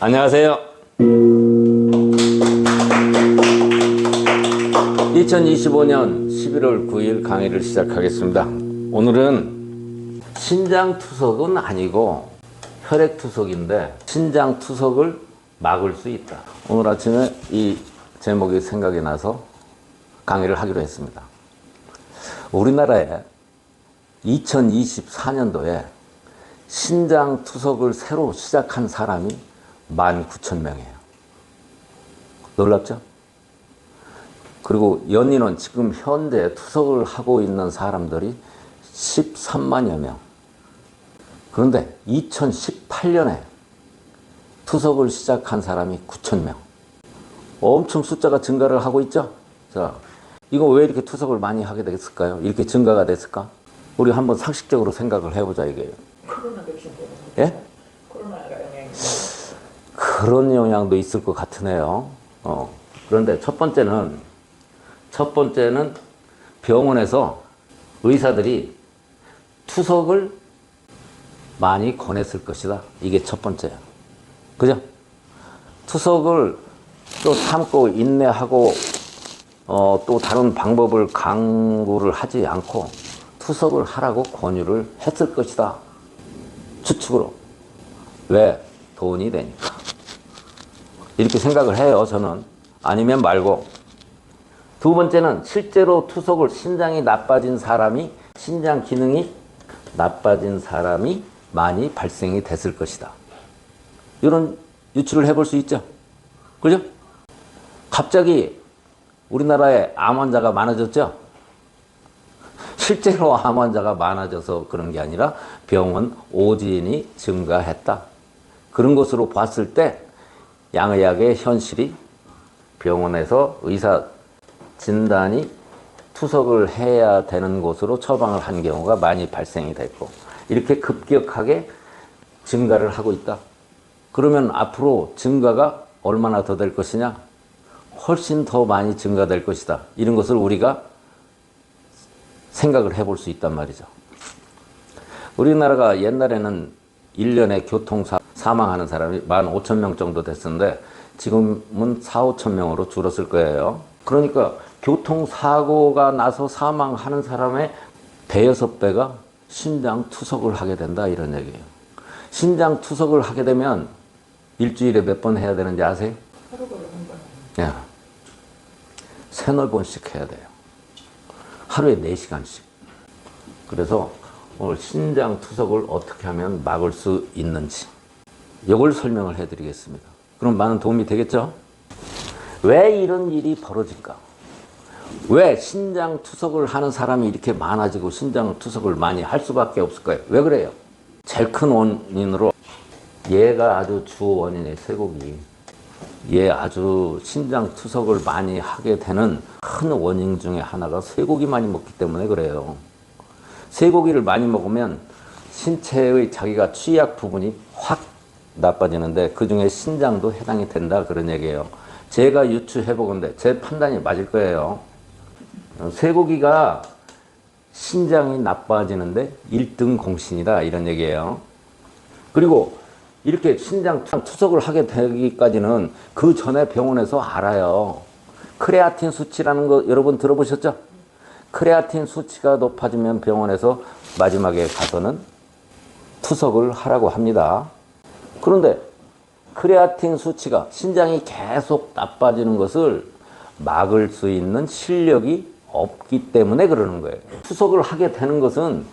안녕하세요. 2025년 11월 9일 강의를 시작하겠습니다. 오늘은 신장투석은 아니고 혈액투석인데 신장투석을 막을 수 있다. 오늘 아침에 이 제목이 생각이 나서 강의를 하기로 했습니다. 우리나라에 2024년도에 신장투석을 새로 시작한 사람이 19,000명이에요. 놀랍죠? 그리고 연인은 지금 현재 투석을 하고 있는 사람들이 13만여 명. 그런데 2018년에 투석을 시작한 사람이 9,000명. 엄청 숫자가 증가를 하고 있죠? 자, 이거 왜 이렇게 투석을 많이 하게 됐을까요? 이렇게 증가가 됐을까? 우리 한번 상식적으로 생각을 해보자, 이게요. 코로나 백신 때문에. 예? 코로나가 영향이. 그런 영향도 있을 것 같으네요. 그런데 첫 번째는 병원에서 의사들이 투석을 많이 권했을 것이다. 이게 첫 번째야. 그죠? 투석을 또 참고 인내하고 또 다른 방법을 강구를 하지 않고 투석을 하라고 권유를 했을 것이다. 추측으로. 왜? 돈이 되니까. 이렇게 생각을 해요, 저는. 아니면 말고. 두 번째는 실제로 투석을 신장이 나빠진 사람이, 신장 기능이 나빠진 사람이 많이 발생이 됐을 것이다. 이런 유추를 해볼 수 있죠. 그죠? 갑자기 우리나라에 암 환자가 많아졌죠? 실제로 암 환자가 많아져서 그런 게 아니라 병원 오진이 증가했다. 그런 것으로 봤을 때 양의학의 현실이 병원에서 의사 진단이 투석을 해야 되는 곳으로 처방을 한 경우가 많이 발생이 됐고 이렇게 급격하게 증가를 하고 있다. 그러면 앞으로 증가가 얼마나 더 될 것이냐? 훨씬 더 많이 증가될 것이다. 이런 것을 우리가 생각을 해볼 수 있단 말이죠. 우리나라가 옛날에는 1년에 교통사 사망하는 사람이 15,000명 정도 됐었는데 지금은 4,5,000명으로 줄었을 거예요. 그러니까 교통사고가 나서 사망하는 사람의 대여섯 배가 신장투석을 하게 된다 이런 얘기예요. 신장투석을 하게 되면 일주일에 몇 번 해야 되는지 아세요? 하루에 한 번. 예. 세네 번씩 해야 돼요. 하루에 4시간씩. 그래서 오늘 신장투석을 어떻게 하면 막을 수 있는지 이걸 설명을 해드리겠습니다. 그럼 많은 도움이 되겠죠? 왜 이런 일이 벌어질까? 왜 신장투석을 하는 사람이 이렇게 많아지고 신장투석을 많이 할 수밖에 없을까요? 왜 그래요? 제일 큰 원인으로 얘가 아주 주 원인의 쇠고기. 얘 아주 신장투석을 많이 하게 되는 큰 원인 중에 하나가 쇠고기 많이 먹기 때문에 그래요. 쇠고기를 많이 먹으면 신체의 자기가 취약 부분이 확 나빠지는데 그 중에 신장도 해당이 된다 그런 얘기예요. 제가 유추해보건데 제 판단이 맞을 거예요. 쇠고기가 신장이 나빠지는데 1등 공신이다 이런 얘기예요. 그리고 이렇게 신장 투석을 하게 되기까지는 그 전에 병원에서 알아요. 크레아틴 수치라는 거 여러분 들어보셨죠? 크레아틴 수치가 높아지면 병원에서 마지막에 가서는 투석을 하라고 합니다. 그런데 크레아틴 수치가 신장이 계속 나빠지는 것을 막을 수 있는 실력이 없기 때문에 그러는 거예요. 투석을 하게 되는 것은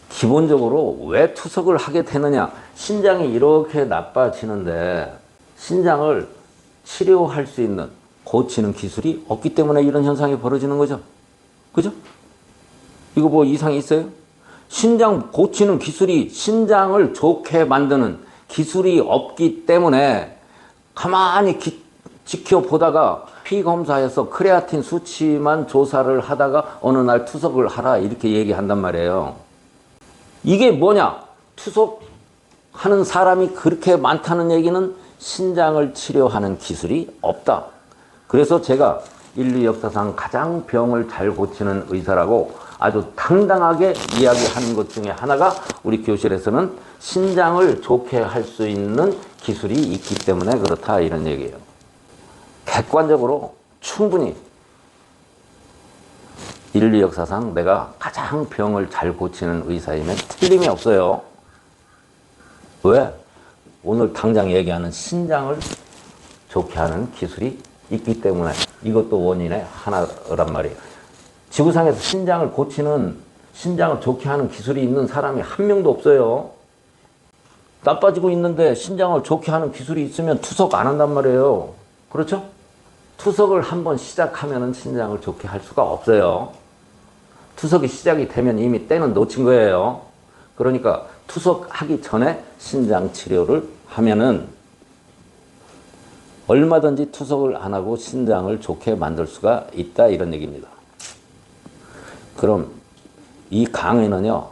기본적으로 왜 투석을 하게 되느냐? 신장이 이렇게 나빠지는데 신장을 치료할 수 있는 고치는 기술이 없기 때문에 이런 현상이 벌어지는 거죠. 그죠? 이거 뭐 이상이 있어요? 신장 고치는 기술이 신장을 좋게 만드는 기술이 없기 때문에 가만히 지켜보다가 피검사에서 크레아틴 수치만 조사를 하다가 어느 날 투석을 하라 이렇게 얘기한단 말이에요. 이게 뭐냐? 투석하는 사람이 그렇게 많다는 얘기는 신장을 치료하는 기술이 없다. 그래서 제가 인류 역사상 가장 병을 잘 고치는 의사라고 아주 당당하게 이야기하는 것 중에 하나가 우리 교실에서는 신장을 좋게 할 수 있는 기술이 있기 때문에 그렇다 이런 얘기예요. 객관적으로 충분히 인류 역사상 내가 가장 병을 잘 고치는 의사이면 틀림이 없어요. 왜? 오늘 당장 얘기하는 신장을 좋게 하는 기술이 있기 때문에 이것도 원인의 하나란 말이에요. 지구상에서 신장을 고치는, 신장을 좋게 하는 기술이 있는 사람이 한 명도 없어요. 나빠지고 있는데 신장을 좋게 하는 기술이 있으면 투석 안 한단 말이에요. 그렇죠? 투석을 한번 시작하면 신장을 좋게 할 수가 없어요. 투석이 시작이 되면 이미 때는 놓친 거예요. 그러니까 투석하기 전에 신장 치료를 하면은 얼마든지 투석을 안 하고 신장을 좋게 만들 수가 있다 이런 얘기입니다. 그럼 이 강의는요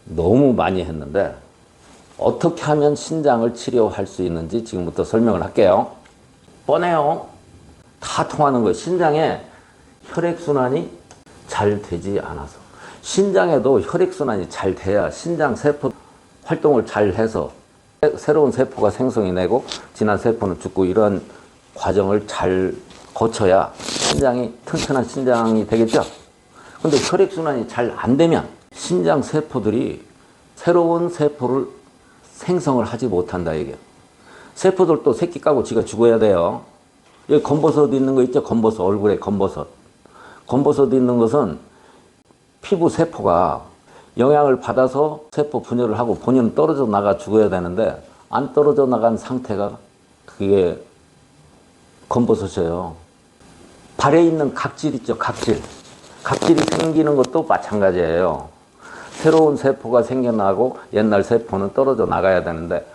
너무 많이 했는데 어떻게 하면 신장을 치료할 수 있는지 지금부터 설명을 할게요. 뻔해요. 다 통하는 거예요. 신장에 혈액순환이 잘 되지 않아서. 신장에도 혈액순환이 잘 돼야 신장 세포 활동을 잘 해서 새로운 세포가 생성이 되고 지난 세포는 죽고 이런 과정을 잘 거쳐야 신장이 튼튼한 신장이 되겠죠. 근데 혈액순환이 잘 안 되면 신장 세포들이 새로운 세포를 생성을 하지 못한다 이게. 세포들도 새끼 까고 지가 죽어야 돼요. 여기 검버섯 있는 거 있죠? 검버섯, 얼굴에 검버섯. 검버섯 있는 것은 피부 세포가 영향을 받아서 세포 분열을 하고 본인은 떨어져 나가 죽어야 되는데 안 떨어져 나간 상태가 그게 검버섯이에요. 발에 있는 각질 있죠? 각질. 각질이 생기는 것도 마찬가지예요. 새로운 세포가 생겨나고 옛날 세포는 떨어져 나가야 되는데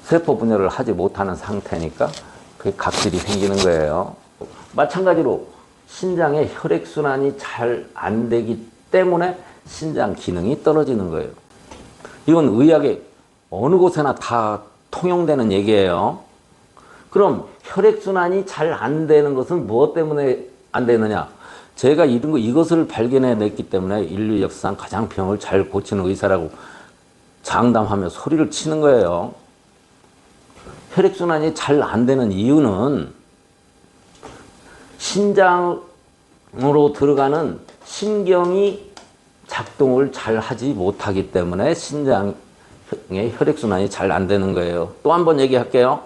세포 분열을 하지 못하는 상태니까 그게 각질이 생기는 거예요. 마찬가지로 신장의 혈액순환이 잘 안 되기 때문에 신장 기능이 떨어지는 거예요. 이건 의학의 어느 곳에나 다 통용되는 얘기예요. 그럼 혈액순환이 잘 안 되는 것은 무엇 때문에 안 되느냐? 제가 이것을 발견해냈기 때문에 인류 역사상 가장 병을 잘 고치는 의사라고 장담하며 소리를 치는 거예요. 혈액순환이 잘 안 되는 이유는 신장으로 들어가는 신경이 작동을 잘 하지 못하기 때문에 신장의 혈액순환이 잘 안 되는 거예요. 또 한 번 얘기할게요.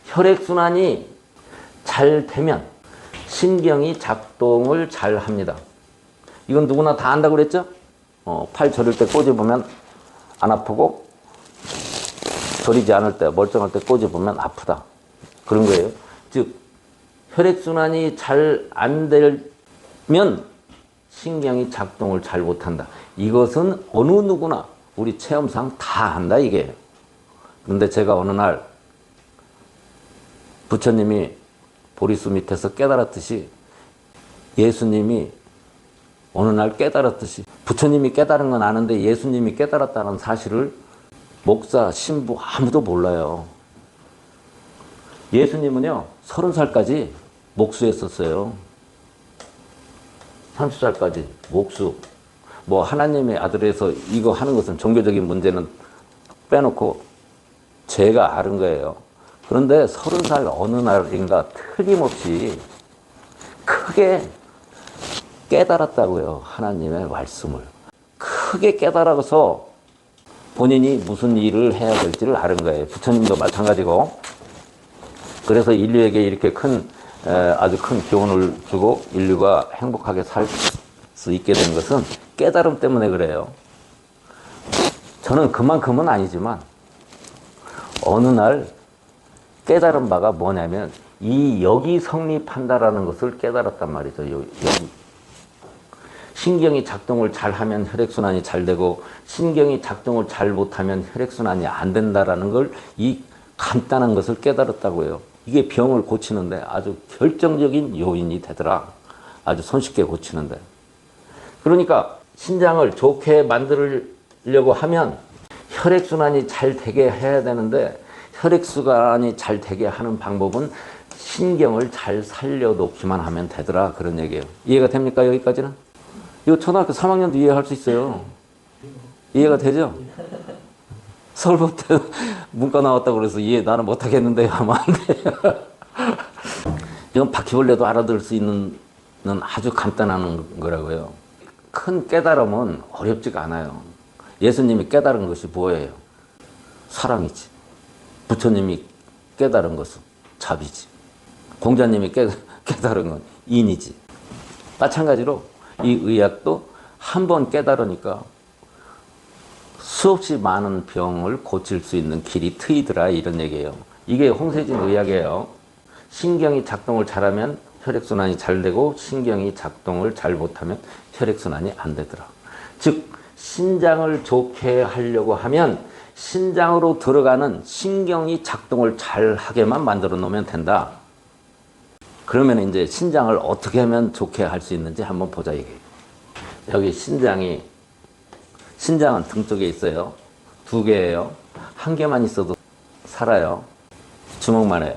혈액순환이 잘 되면 신경이 작동을 잘 합니다. 이건 누구나 다 안다고 그랬죠? 팔 저릴 때 꼬집으면 안 아프고 저리지 않을 때 멀쩡할 때 꼬집으면 아프다. 그런 거예요. 즉 혈액순환이 잘 안 되면 신경이 작동을 잘 못한다. 이것은 어느 누구나 우리 체험상 다 한다 이게. 그런데 제가 어느 날 부처님이 보리수 밑에서 깨달았듯이 예수님이 어느 날 깨달았듯이 부처님이 깨달은 건 아는데 예수님이 깨달았다는 사실을 목사, 신부 아무도 몰라요. 예수님은요 30살까지 목수했었어요. 30살까지 목수. 뭐 하나님의 아들에서 이거 하는 것은 종교적인 문제는 빼놓고 제가 아는 거예요. 그런데 30살 어느 날인가 틀림없이 크게 깨달았다고요. 하나님의 말씀을. 크게 깨달아서 본인이 무슨 일을 해야 될지를 아는 거예요. 부처님도 마찬가지고. 그래서 인류에게 이렇게 아주 큰 교훈을 주고 인류가 행복하게 살 수 있게 된 것은 깨달음 때문에 그래요. 저는 그만큼은 아니지만 어느 날 깨달은 바가 뭐냐면 이 역이 성립한다라는 것을 깨달았단 말이죠. 여기. 신경이 작동을 잘하면 혈액순환이 잘 되고 신경이 작동을 잘 못하면 혈액순환이 안 된다라는 걸 이 간단한 것을 깨달았다고요. 이게 병을 고치는데 아주 결정적인 요인이 되더라. 아주 손쉽게 고치는데. 그러니까 신장을 좋게 만들려고 하면 혈액순환이 잘 되게 해야 되는데 혈액순환이 잘 되게 하는 방법은 신경을 잘 살려놓기만 하면 되더라. 그런 얘기예요. 이해가 됩니까? 여기까지는? 이거 초등학교 3학년도 이해할 수 있어요. 이해가 되죠? 서울법대 문과 나왔다고 그래서 이해 나는 못하겠는데 하면 안 돼요. 이건 바퀴벌레도 알아들을 수 있는 아주 간단한 거라고요. 큰 깨달음은 어렵지가 않아요. 예수님이 깨달은 것이 뭐예요? 사랑이지. 부처님이 깨달은 것은 자비지. 공자님이 깨달은 건 인이지. 마찬가지로 이 의학도 한 번 깨달으니까 수없이 많은 병을 고칠 수 있는 길이 트이더라 이런 얘기예요. 이게 홍세진 의학이에요. 신경이 작동을 잘하면 혈액순환이 잘 되고 신경이 작동을 잘 못하면 혈액순환이 안 되더라. 즉 신장을 좋게 하려고 하면 신장으로 들어가는 신경이 작동을 잘 하게만 만들어 놓으면 된다. 그러면 이제 신장을 어떻게 하면 좋게 할 수 있는지 한번 보자 이게. 여기 신장은 등 쪽에 있어요. 2개예요. 1개만 있어도 살아요. 주먹만 해요.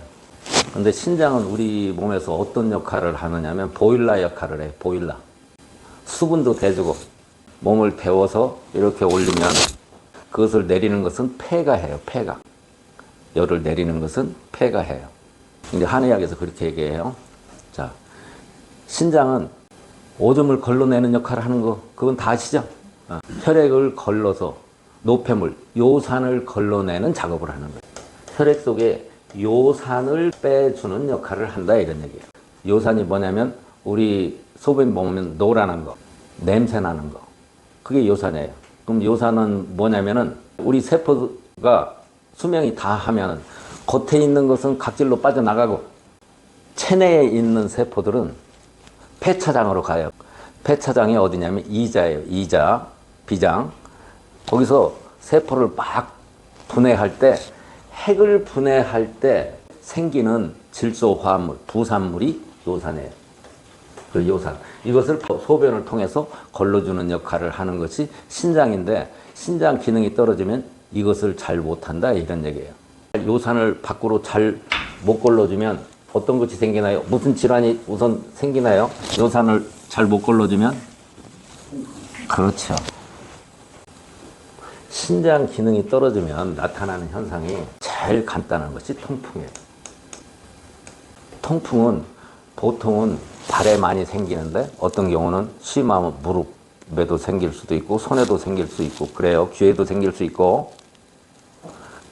근데 신장은 우리 몸에서 어떤 역할을 하느냐면 보일러 역할을 해요. 보일러. 수분도 대주고 몸을 데워서 이렇게 올리면 그것을 내리는 것은 폐가 해요. 폐가. 열을 내리는 것은 폐가 해요. 근데 한의학에서 그렇게 얘기해요. 자, 신장은 오줌을 걸러내는 역할을 하는 거 그건 다 아시죠? 혈액을 걸러서 노폐물, 요산을 걸러내는 작업을 하는 거예요. 혈액 속에 요산을 빼주는 역할을 한다 이런 얘기예요. 요산이 뭐냐면 우리 소변 보면 노란한 거, 냄새 나는 거 그게 요산이에요. 그럼 요산은 뭐냐면은 우리 세포가 수명이 다 하면 겉에 있는 것은 각질로 빠져나가고 체내에 있는 세포들은 폐차장으로 가요. 폐차장이 어디냐면 이자예요. 이자, 비장. 거기서 세포를 막 분해할 때 핵을 분해할 때 생기는 질소화합물, 부산물이 요산이에요. 그 요산. 이것을 소변을 통해서 걸러주는 역할을 하는 것이 신장인데 신장 기능이 떨어지면 이것을 잘 못한다 이런 얘기예요. 요산을 밖으로 잘 못 걸러주면 어떤 것이 생기나요? 무슨 질환이 우선 생기나요? 요산을 잘 못 걸러주면? 그렇죠. 신장 기능이 떨어지면 나타나는 현상이 제일 간단한 것이 통풍이에요. 통풍은 보통은 발에 많이 생기는데 어떤 경우는 심하면 무릎에도 생길 수도 있고 손에도 생길 수 있고 그래요. 귀에도 생길 수 있고.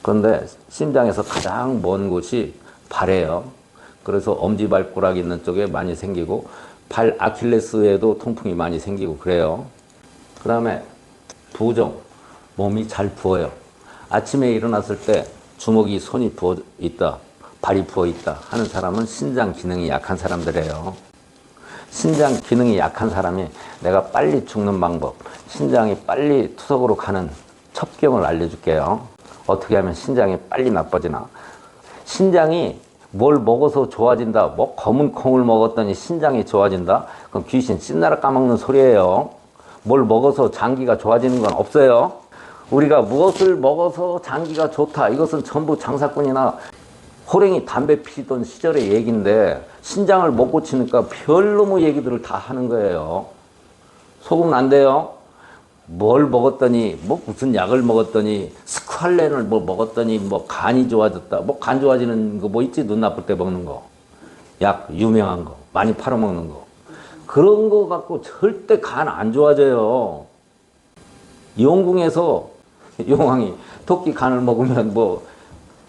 그런데 심장에서 가장 먼 곳이 발이에요. 그래서 엄지발가락 있는 쪽에 많이 생기고 발 아킬레스에도 통풍이 많이 생기고 그래요. 그 다음에 부종, 몸이 잘 부어요. 아침에 일어났을 때 주먹이 손이 부어 있다, 발이 부어 있다 하는 사람은 신장 기능이 약한 사람들이에요. 신장 기능이 약한 사람이 내가 빨리 죽는 방법, 신장이 빨리 투석으로 가는 첩경을 알려줄게요. 어떻게 하면 신장이 빨리 나빠지나. 신장이 뭘 먹어서 좋아진다. 뭐 검은 콩을 먹었더니 신장이 좋아진다. 그럼 귀신 찐나라 까먹는 소리예요. 뭘 먹어서 장기가 좋아지는 건 없어요. 우리가 무엇을 먹어서 장기가 좋다. 이것은 전부 장사꾼이나 호랭이 담배 피던 시절의 얘기인데 신장을 못 고치니까 별놈의 얘기들을 다 하는 거예요. 속으면 안 돼요. 뭘 먹었더니 뭐 무슨 약을 먹었더니 스쿠알렌을 뭐 먹었더니 뭐 간이 좋아졌다. 뭐 간 좋아지는 거 뭐 있지? 눈 나쁠 때 먹는 거. 약 유명한 거. 많이 팔아먹는 거. 그런 거 갖고 절대 간 안 좋아져요. 용궁에서 용왕이 토끼 간을 먹으면 뭐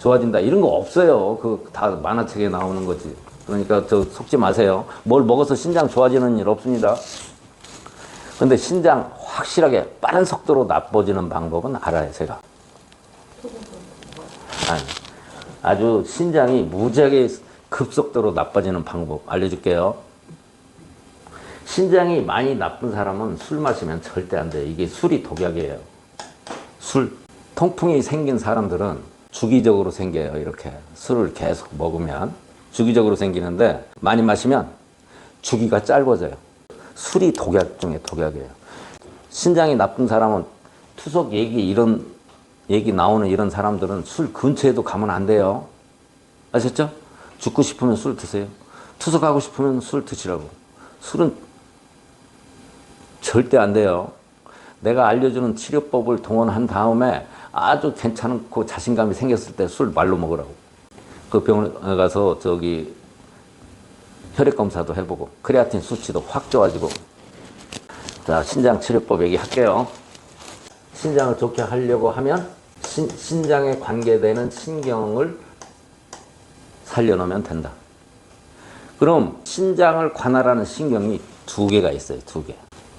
좋아진다. 이런 거 없어요. 그 다 만화책에 나오는 거지. 그러니까 저 속지 마세요. 뭘 먹어서 신장 좋아지는 일 없습니다. 근데 신장 확실하게 빠른 속도로 나빠지는 방법은 알아요, 제가. 아주 신장이 무지하게 급속도로 나빠지는 방법 알려줄게요. 신장이 많이 나쁜 사람은 술 마시면 절대 안 돼요. 이게 술이 독약이에요. 술. 통풍이 생긴 사람들은 주기적으로 생겨요. 이렇게 술을 계속 먹으면 주기적으로 생기는데 많이 마시면 주기가 짧아져요. 술이 독약 중에 독약이에요. 신장이 나쁜 사람은 투석 얘기 이런 얘기 나오는 이런 사람들은 술 근처에도 가면 안 돼요. 아셨죠? 죽고 싶으면 술 드세요. 투석하고 싶으면 술 드시라고. 술은 절대 안 돼요. 내가 알려주는 치료법을 동원한 다음에 아주 괜찮고 자신감이 생겼을 때 술 말로 먹으라고. 그 병원에 가서 혈액 검사도 해보고 크레아틴 수치도 확 좋아지고. 자, 신장 치료법 얘기할게요. 신장을 좋게 하려고 하면 신장에 관계되는 신경을 살려놓으면 된다. 그럼 신장을 관할하는 신경이 두 개가 있어요. 두 개.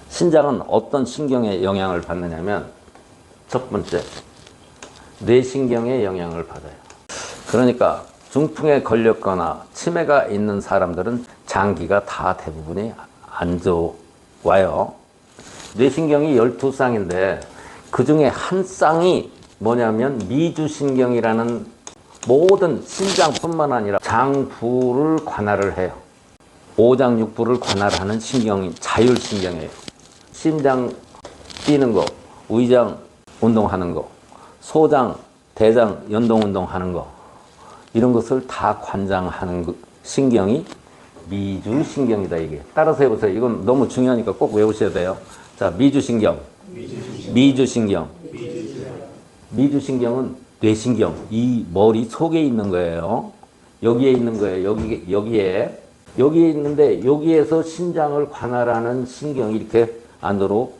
신장은 어떤 신경에 영향을 받느냐면 첫 번째, 뇌신경에 영향을 받아요. 그러니까 중풍에 걸렸거나 치매가 있는 사람들은 장기가 다 대부분이 안 좋아요. 뇌신경이 12쌍인데 그 중에 한 쌍이 뭐냐면 미주신경이라는 모든 신장뿐만 아니라 장부를 관할을 해요. 오장육부를 관할하는 신경이 자율신경이에요. 심장 뛰는 거, 위장 운동하는 거, 소장, 대장 연동운동하는 거, 이런 것을 다 관장하는 신경이 미주신경이다. 이게 따라서 해보세요. 이건 너무 중요하니까 꼭 외우셔야 돼요. 자, 미주신경. 미주신경은 뇌신경, 이 머리 속에 있는 거예요. 여기에 있는 거예요. 여기에 있는데 여기에서 신장을 관할하는 신경이 이렇게 안으로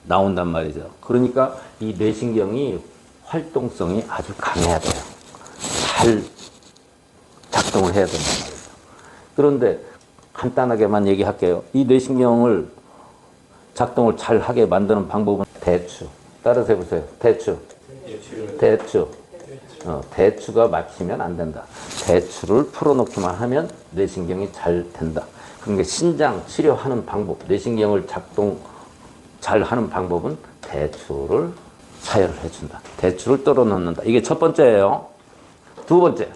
나온단 말이죠. 그러니까 이 뇌신경이 활동성이 아주 강해야 돼요. 잘 작동을 해야 된단 말이죠. 그런데 간단하게만 얘기할게요. 이 뇌신경을 작동을 잘 하게 만드는 방법은 대추. 따라서 해보세요. 대추. 대추가 막히면 안 된다. 대추를 풀어놓기만 하면 뇌신경이 잘 된다. 그러니까 신장 치료하는 방법, 뇌신경을 작동 잘 하는 방법은 대추를 사혈을 해준다. 대추를 떨어놓는다. 이게 첫 번째예요. 두 번째.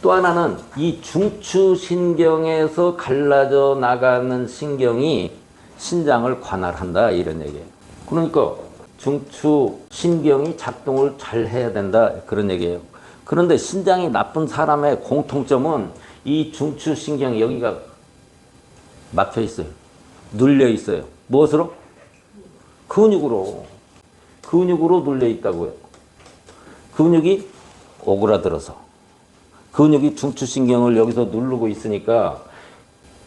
또 하나는 이 중추신경에서 갈라져 나가는 신경이 신장을 관할한다. 이런 얘기예요. 그러니까 중추신경이 작동을 잘 해야 된다. 그런 얘기예요. 그런데 신장이 나쁜 사람의 공통점은 이 중추신경이 여기가 막혀 있어요. 눌려 있어요. 무엇으로? 근육으로 눌려 있다고요. 근육이 오그라들어서. 근육이 중추신경을 여기서 누르고 있으니까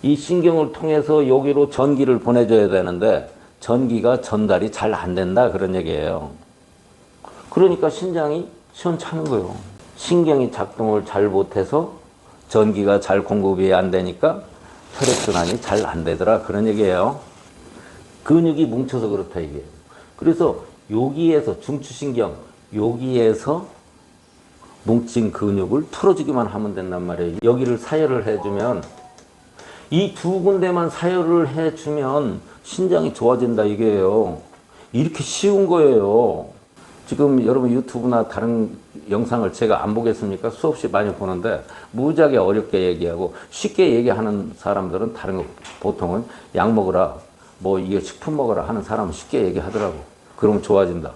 이 신경을 통해서 여기로 전기를 보내줘야 되는데 전기가 전달이 잘 안 된다. 그런 얘기예요. 그러니까 신장이 시원찮은 거예요. 신경이 작동을 잘 못해서 전기가 잘 공급이 안 되니까 혈액순환이 잘 안 되더라. 그런 얘기예요. 근육이 뭉쳐서 그렇다 이게. 그래서 여기에서 중추신경 여기에서 뭉친 근육을 풀어주기만 하면 된단 말이에요. 여기를 사혈을 해주면 이 두 군데만 사혈을 해주면 신장이 좋아진다 이게요. 이렇게 쉬운 거예요. 지금 여러분 유튜브나 다른 영상을 제가 안 보겠습니까? 수없이 많이 보는데 무지하게 어렵게 얘기하고 쉽게 얘기하는 사람들은 다른 거 보통은 약 먹으라 뭐 이게 식품 먹으라 하는 사람은 쉽게 얘기하더라고. 그러면 좋아진다.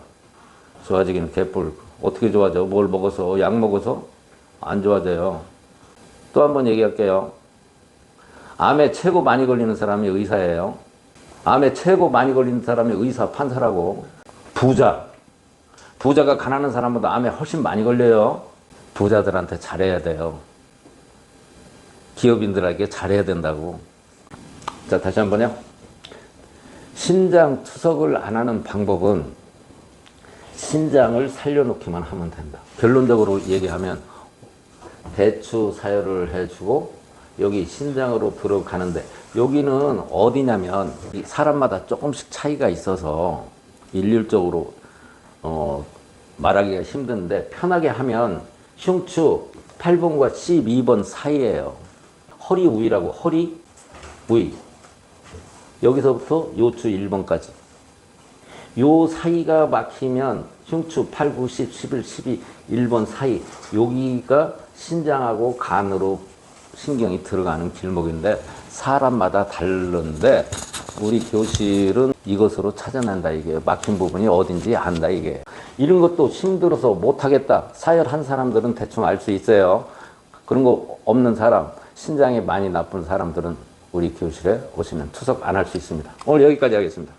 좋아지기는 개뿔. 어떻게 좋아져? 뭘 먹어서? 약 먹어서? 안 좋아져요. 또 한 번 얘기할게요. 암에 최고 많이 걸리는 사람이 의사예요. 암에 최고 많이 걸리는 사람이 의사, 판사라고. 부자가 가난한 사람보다 암에 훨씬 많이 걸려요. 부자들한테 잘해야 돼요. 기업인들에게 잘해야 된다고. 자, 다시 한번요. 신장 투석을 안 하는 방법은 신장을 살려놓기만 하면 된다. 결론적으로 얘기하면 대추 사혈을 해주고 여기 신장으로 들어가는데 여기는 어디냐면 사람마다 조금씩 차이가 있어서 일률적으로 말하기가 힘든데 편하게 하면 흉추 8번과 12번 사이에요. 허리 위라고. 허리 위. 여기서부터 요추 1번까지. 요 사이가 막히면 흉추 8, 9, 10, 11, 12, 1번 사이. 여기가 신장하고 간으로 신경이 들어가는 길목인데 사람마다 다른데 우리 교실은 이것으로 찾아낸다 이게. 막힌 부분이 어딘지 안다 이게. 이런 것도 힘들어서 못하겠다. 사혈한 사람들은 대충 알 수 있어요. 그런 거 없는 사람, 신장이 많이 나쁜 사람들은 우리 교실에 오시면 투석 안 할 수 있습니다. 오늘 여기까지 하겠습니다.